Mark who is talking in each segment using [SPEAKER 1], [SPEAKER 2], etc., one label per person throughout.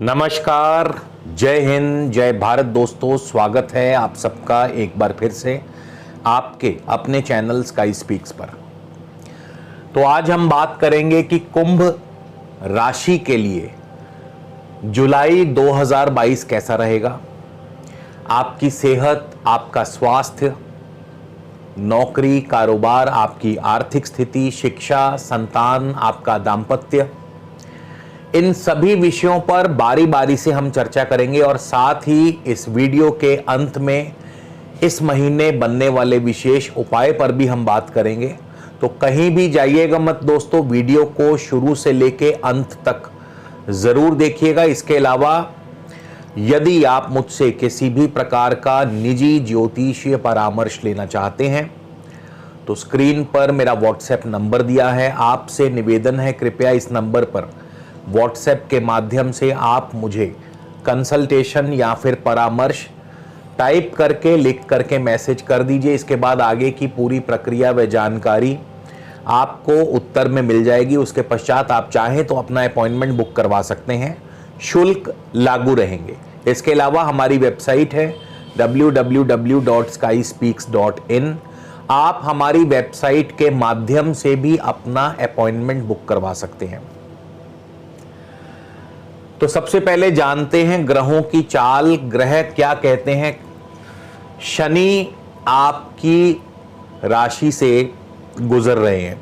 [SPEAKER 1] नमस्कार, जय हिंद, जय भारत दोस्तों। स्वागत है आप सबका एक बार फिर से आपके अपने चैनल स्काई स्पीक्स पर। तो आज हम बात करेंगे कि कुंभ राशि के लिए जुलाई 2022 कैसा रहेगा। आपकी सेहत, आपका स्वास्थ्य, नौकरी, कारोबार, आपकी आर्थिक स्थिति, शिक्षा, संतान, आपका दाम्पत्य, इन सभी विषयों पर बारी बारी से हम चर्चा करेंगे और साथ ही इस वीडियो के अंत में इस महीने बनने वाले विशेष उपाय पर भी हम बात करेंगे। तो कहीं भी जाइएगा मत दोस्तों, वीडियो को शुरू से लेके अंत तक जरूर देखिएगा। इसके अलावा यदि आप मुझसे किसी भी प्रकार का निजी ज्योतिषीय परामर्श लेना चाहते हैं तो स्क्रीन पर मेरा व्हाट्सएप नंबर दिया है। आपसे निवेदन है, कृपया इस नंबर पर व्हाट्सएप के माध्यम से आप मुझे कंसल्टेशन या फिर परामर्श टाइप करके, लिख करके मैसेज कर दीजिए। इसके बाद आगे की पूरी प्रक्रिया व जानकारी आपको उत्तर में मिल जाएगी। उसके पश्चात आप चाहें तो अपना अपॉइंटमेंट बुक करवा सकते हैं, शुल्क लागू रहेंगे। इसके अलावा हमारी वेबसाइट है www.skyspeaks.in। आप हमारी वेबसाइट के माध्यम से भी अपना अपॉइंटमेंट बुक करवा सकते हैं। तो सबसे पहले जानते हैं ग्रहों की चाल, ग्रह क्या कहते हैं। शनि आपकी राशि से गुजर रहे हैं,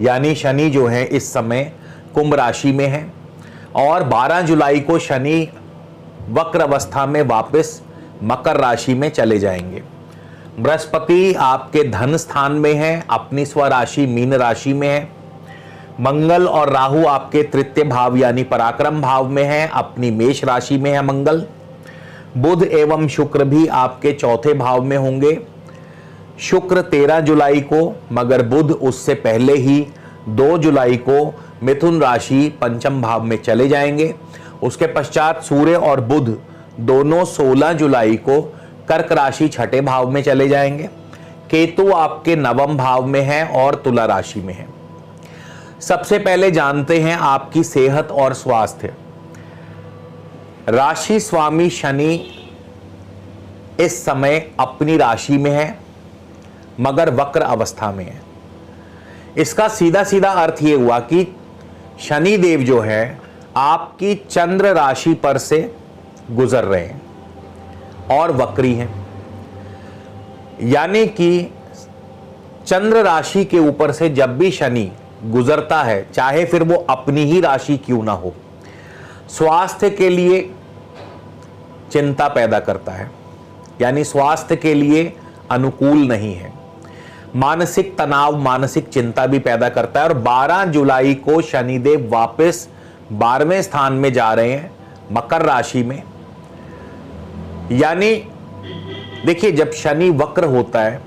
[SPEAKER 1] यानी शनि जो है इस समय कुंभ राशि में है और 12 जुलाई को शनि वक्र अवस्था में वापस मकर राशि में चले जाएंगे। बृहस्पति आपके धन स्थान में है, अपनी स्वराशि मीन राशि में है। मंगल और राहु आपके तृतीय भाव यानी पराक्रम भाव में है, अपनी मेष राशि में है मंगल। बुध एवं शुक्र भी आपके चौथे भाव में होंगे। शुक्र 13 जुलाई को, मगर बुध उससे पहले ही 2 जुलाई को मिथुन राशि पंचम भाव में चले जाएंगे। उसके पश्चात सूर्य और बुध दोनों 16 जुलाई को कर्क राशि छठे भाव में चले जाएंगे। केतु आपके नवम भाव में है और तुला राशि में है। सबसे पहले जानते हैं आपकी सेहत और स्वास्थ्य। राशि स्वामी शनि इस समय अपनी राशि में है मगर वक्र अवस्था में है। इसका सीधा सीधा अर्थ यह हुआ कि शनि देव जो है आपकी चंद्र राशि पर से गुजर रहे हैं और वक्री हैं, यानी कि चंद्र राशि के ऊपर से जब भी शनि गुजरता है, चाहे फिर वो अपनी ही राशि क्यों ना हो, स्वास्थ्य के लिए चिंता पैदा करता है, यानी स्वास्थ्य के लिए अनुकूल नहीं है। मानसिक तनाव, मानसिक चिंता भी पैदा करता है। और 12 जुलाई को शनिदेव वापस 12वें स्थान में जा रहे हैं मकर राशि में। यानी देखिए, जब शनि वक्र होता है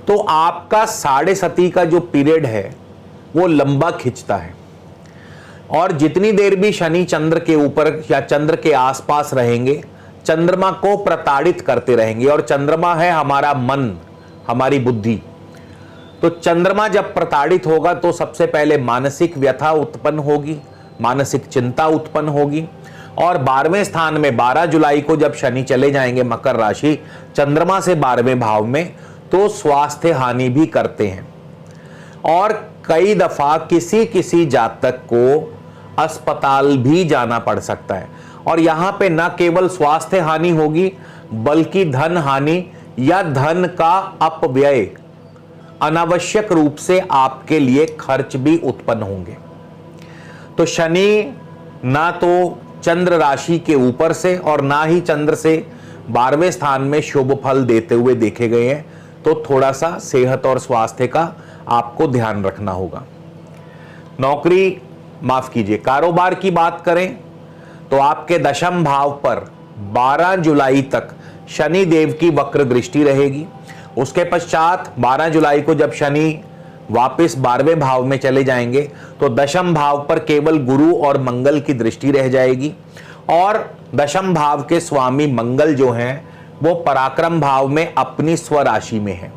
[SPEAKER 1] तो आपका साढ़े सती का जो पीरियड है वो लंबा खिंचता है और जितनी देर भी शनि चंद्र के ऊपर या चंद्र के आसपास रहेंगे, चंद्रमा को प्रताड़ित करते रहेंगे। और चंद्रमा है हमारा मन, हमारी बुद्धि। तो चंद्रमा जब प्रताड़ित होगा तो सबसे पहले मानसिक व्यथा उत्पन्न होगी, मानसिक चिंता उत्पन्न होगी। और 12वें स्थान में 12 जुलाई को जब शनि चले जाएंगे मकर राशि चंद्रमा से 12वें भाव में, तो स्वास्थ्य हानि भी करते हैं। और कई दफा किसी किसी जातक को अस्पताल भी जाना पड़ सकता है। और यहां पे न केवल स्वास्थ्य हानि होगी बल्कि धन हानि या धन का अपव्यय, अनावश्यक रूप से आपके लिए खर्च भी उत्पन्न होंगे। तो शनि ना तो चंद्र राशि के ऊपर से और ना ही चंद्र से 12वें स्थान में शुभ फल देते हुए देखे गए हैं। तो थोड़ा सा सेहत और स्वास्थ्य का आपको ध्यान रखना होगा। नौकरी, माफ कीजिए, कारोबार की बात करें तो आपके दशम भाव पर 12 जुलाई तक शनि देव की वक्र दृष्टि रहेगी। उसके पश्चात 12 जुलाई को जब शनि वापस 12वें भाव में चले जाएंगे तो दशम भाव पर केवल गुरु और मंगल की दृष्टि रह जाएगी। और दशम भाव के स्वामी मंगल जो हैं वो पराक्रम भाव में अपनी स्वराशि में है।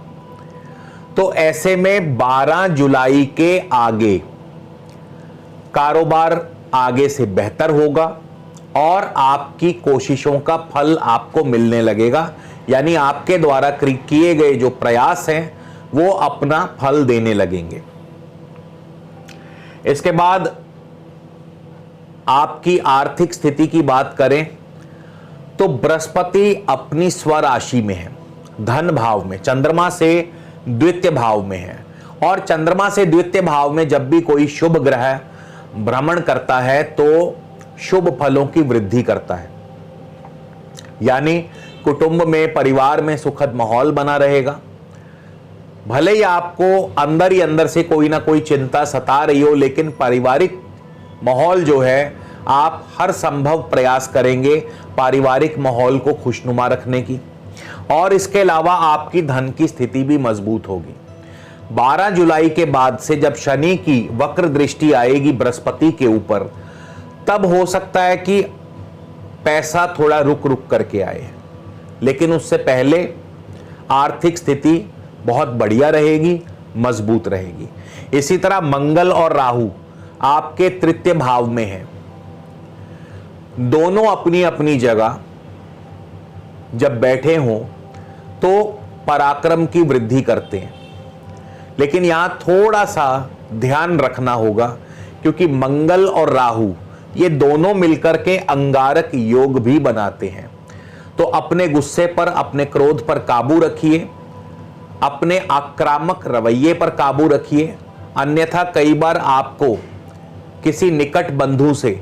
[SPEAKER 1] तो ऐसे में 12 जुलाई के आगे कारोबार आगे से बेहतर होगा और आपकी कोशिशों का फल आपको मिलने लगेगा, यानी आपके द्वारा किए गए जो प्रयास हैं वो अपना फल देने लगेंगे। इसके बाद आपकी आर्थिक स्थिति की बात करें तो बृहस्पति अपनी स्वराशि में है, धन भाव में, चंद्रमा से द्वितीय भाव में है। और चंद्रमा से द्वितीय भाव में जब भी कोई शुभ ग्रह भ्रमण करता है तो शुभ फलों की वृद्धि करता है, यानी कुटुंब में, परिवार में सुखद माहौल बना रहेगा। भले ही आपको अंदर ही अंदर से कोई ना कोई चिंता सता रही हो, लेकिन पारिवारिक माहौल जो है, आप हर संभव प्रयास करेंगे पारिवारिक माहौल को खुशनुमा रखने की। और इसके अलावा आपकी धन की स्थिति भी मजबूत होगी। 12 जुलाई के बाद से जब शनि की वक्र दृष्टि आएगी बृहस्पति के ऊपर, तब हो सकता है कि पैसा थोड़ा रुक रुक करके आए, लेकिन उससे पहले आर्थिक स्थिति बहुत बढ़िया रहेगी, मजबूत रहेगी। इसी तरह मंगल और राहु आपके तृतीय भाव में हैं। दोनों अपनी अपनी जगह जब बैठे हों तो पराक्रम की वृद्धि करते हैं, लेकिन यहां थोड़ा सा ध्यान रखना होगा, क्योंकि मंगल और राहु ये दोनों मिलकर के अंगारक योग भी बनाते हैं। तो अपने गुस्से पर, अपने क्रोध पर काबू रखिए, अपने आक्रामक रवैये पर काबू रखिए, अन्यथा कई बार आपको किसी निकट बंधु से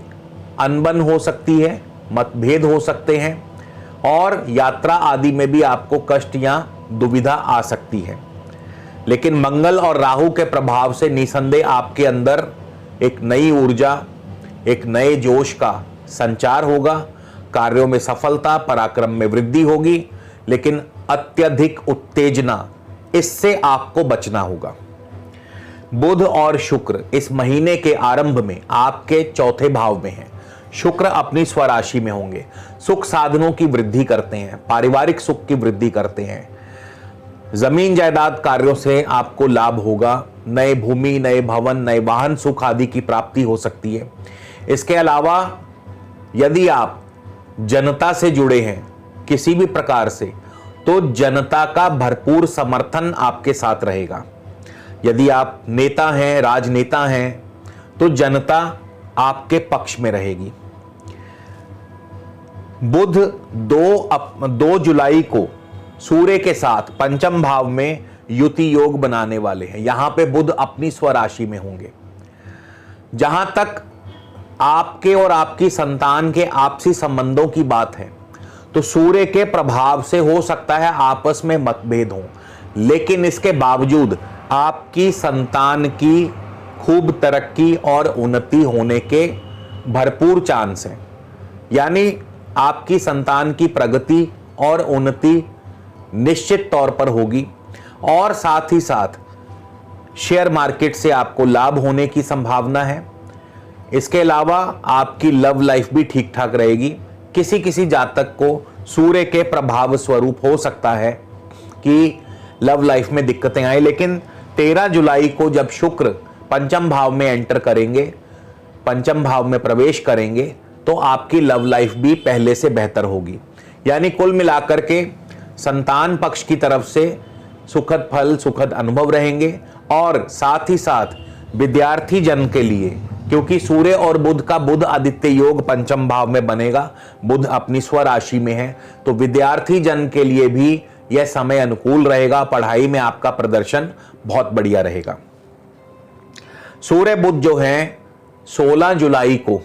[SPEAKER 1] अनबन हो सकती है, मतभेद हो सकते हैं और यात्रा आदि में भी आपको कष्ट या दुविधा आ सकती है। लेकिन मंगल और राहु के प्रभाव से निसंदेह आपके अंदर एक नई ऊर्जा, एक नए जोश का संचार होगा, कार्यों में सफलता, पराक्रम में वृद्धि होगी, लेकिन अत्यधिक उत्तेजना, इससे आपको बचना होगा। बुध और शुक्र इस महीने के आरंभ में आपके चौथे भाव में हैं। शुक्र अपनी स्वराशि में होंगे, सुख साधनों की वृद्धि करते हैं, पारिवारिक सुख की वृद्धि करते हैं, जमीन जायदाद कार्यों से आपको लाभ होगा, नए भूमि, नए भवन, नए वाहन, सुख आदि की प्राप्ति हो सकती है। इसके अलावा यदि आप जनता से जुड़े हैं किसी भी प्रकार से, तो जनता का भरपूर समर्थन आपके साथ रहेगा। यदि आप नेता हैं, राजनेता हैं, तो जनता आपके पक्ष में रहेगी। बुध 2 जुलाई को सूर्य के साथ पंचम भाव में युति योग बनाने वाले हैं। यहां पे बुध अपनी स्वराशि में होंगे। जहां तक आपके और आपकी संतान के आपसी संबंधों की बात है, तो सूर्य के प्रभाव से हो सकता है आपस में मतभेद हो, लेकिन इसके बावजूद आपकी संतान की खूब तरक्की और उन्नति होने के भरपूर चांस हैं। यानी आपकी संतान की प्रगति और उन्नति निश्चित तौर पर होगी, और साथ ही साथ शेयर मार्केट से आपको लाभ होने की संभावना है। इसके अलावा आपकी लव लाइफ भी ठीक ठाक रहेगी। किसी किसी जातक को सूर्य के प्रभाव स्वरूप हो सकता है कि लव लाइफ में दिक्कतें आए, लेकिन 13 जुलाई को जब शुक्र पंचम भाव में एंटर करेंगे, पंचम भाव में प्रवेश करेंगे, तो आपकी लव लाइफ भी पहले से बेहतर होगी। यानी कुल मिलाकर के संतान पक्ष की तरफ से सुखद फल, सुखद अनुभव रहेंगे। और साथ ही साथ विद्यार्थी जन के लिए, क्योंकि सूर्य और बुध का बुध आदित्य योग पंचम भाव में बनेगा, बुध अपनी स्वराशि में है, तो विद्यार्थी जन के लिए भी यह समय अनुकूल रहेगा। पढ़ाई में आपका प्रदर्शन बहुत बढ़िया रहेगा। सूर्य बुध जो हैं 16 जुलाई को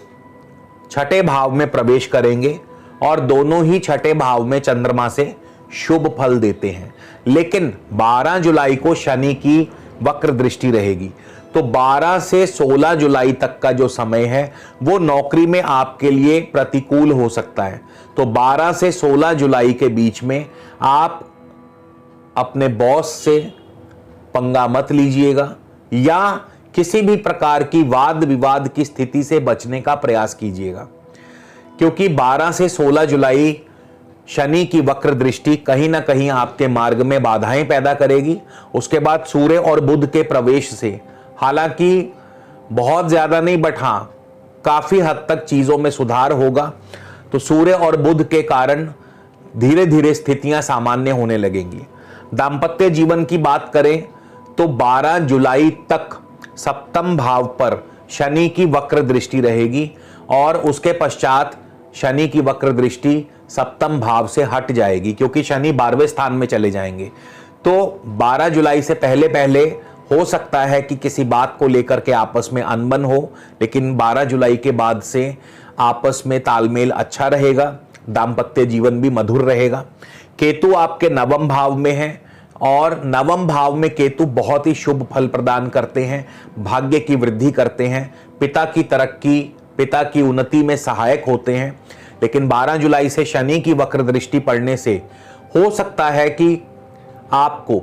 [SPEAKER 1] छठे भाव में प्रवेश करेंगे और दोनों ही छठे भाव में चंद्रमा से शुभ फल देते हैं। लेकिन 12 जुलाई को शनि की वक्र दृष्टि रहेगी, तो 12 से 16 जुलाई तक का जो समय है वो नौकरी में आपके लिए प्रतिकूल हो सकता है। तो 12 से 16 जुलाई के बीच में आप अपने बॉस से पंगा मत लीजिएगा, या किसी भी प्रकार की वाद विवाद की स्थिति से बचने का प्रयास कीजिएगा, क्योंकि 12 से 16 जुलाई शनि की वक्र दृष्टि कहीं ना कहीं आपके मार्ग में बाधाएं पैदा करेगी। उसके बाद सूर्य और बुध के प्रवेश से, हालांकि बहुत ज्यादा नहीं, बट हाँ काफी हद तक चीजों में सुधार होगा। तो सूर्य और बुध के कारण धीरे धीरे स्थितियां सामान्य होने लगेंगी। दाम्पत्य जीवन की बात करें तो 12 जुलाई तक सप्तम भाव पर शनि की वक्र दृष्टि रहेगी और उसके पश्चात शनि की वक्र दृष्टि सप्तम भाव से हट जाएगी, क्योंकि शनि 12वें स्थान में चले जाएंगे। तो 12 जुलाई से पहले पहले हो सकता है कि किसी बात को लेकर के आपस में अनबन हो, लेकिन 12 जुलाई के बाद से आपस में तालमेल अच्छा रहेगा, दाम्पत्य जीवन भी मधुर रहेगा। केतु आपके नवम भाव में है और नवम भाव में केतु बहुत ही शुभ फल प्रदान करते हैं, भाग्य की वृद्धि करते हैं, पिता की तरक्की, पिता की उन्नति में सहायक होते हैं। लेकिन 12 जुलाई से शनि की वक्र दृष्टि पड़ने से हो सकता है कि आपको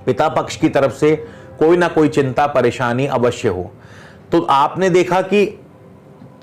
[SPEAKER 1] पिता पक्ष की तरफ से कोई ना कोई चिंता परेशानी अवश्य हो। तो आपने देखा कि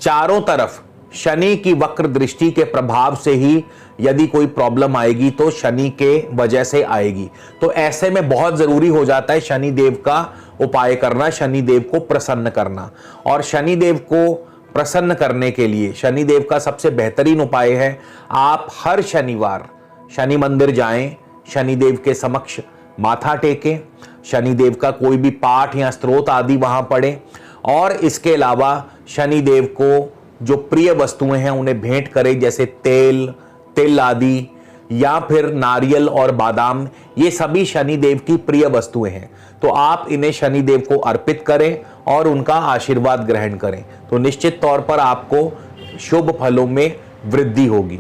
[SPEAKER 1] चारों तरफ शनि की वक्र दृष्टि के प्रभाव से ही यदि कोई प्रॉब्लम आएगी तो शनि के वजह से आएगी। तो ऐसे में बहुत जरूरी हो जाता है शनि देव का उपाय करना, शनि देव को प्रसन्न करना। और शनि देव को प्रसन्न करने के लिए शनि देव का सबसे बेहतरीन उपाय है, आप हर शनिवार शनि मंदिर जाएं, शनि देव के समक्ष माथा टेकें, शनि देव का कोई भी पाठ या स्तोत्र आदि वहां पढ़ें। और इसके अलावा शनि देव को जो प्रिय वस्तुएं हैं उन्हें भेंट करें, जैसे तेल, तिल आदि, या फिर नारियल और बादाम, ये सभी शनि देव की प्रिय वस्तुएं हैं। तो आप इन्हें शनि देव को अर्पित करें और उनका आशीर्वाद ग्रहण करें, तो निश्चित तौर पर आपको शुभ फलों में वृद्धि होगी।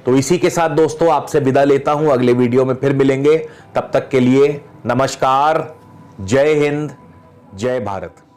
[SPEAKER 1] तो इसी के साथ दोस्तों आपसे विदा लेता हूं, अगले वीडियो में फिर मिलेंगे। तब तक के लिए नमस्कार, जय हिंद, जय भारत।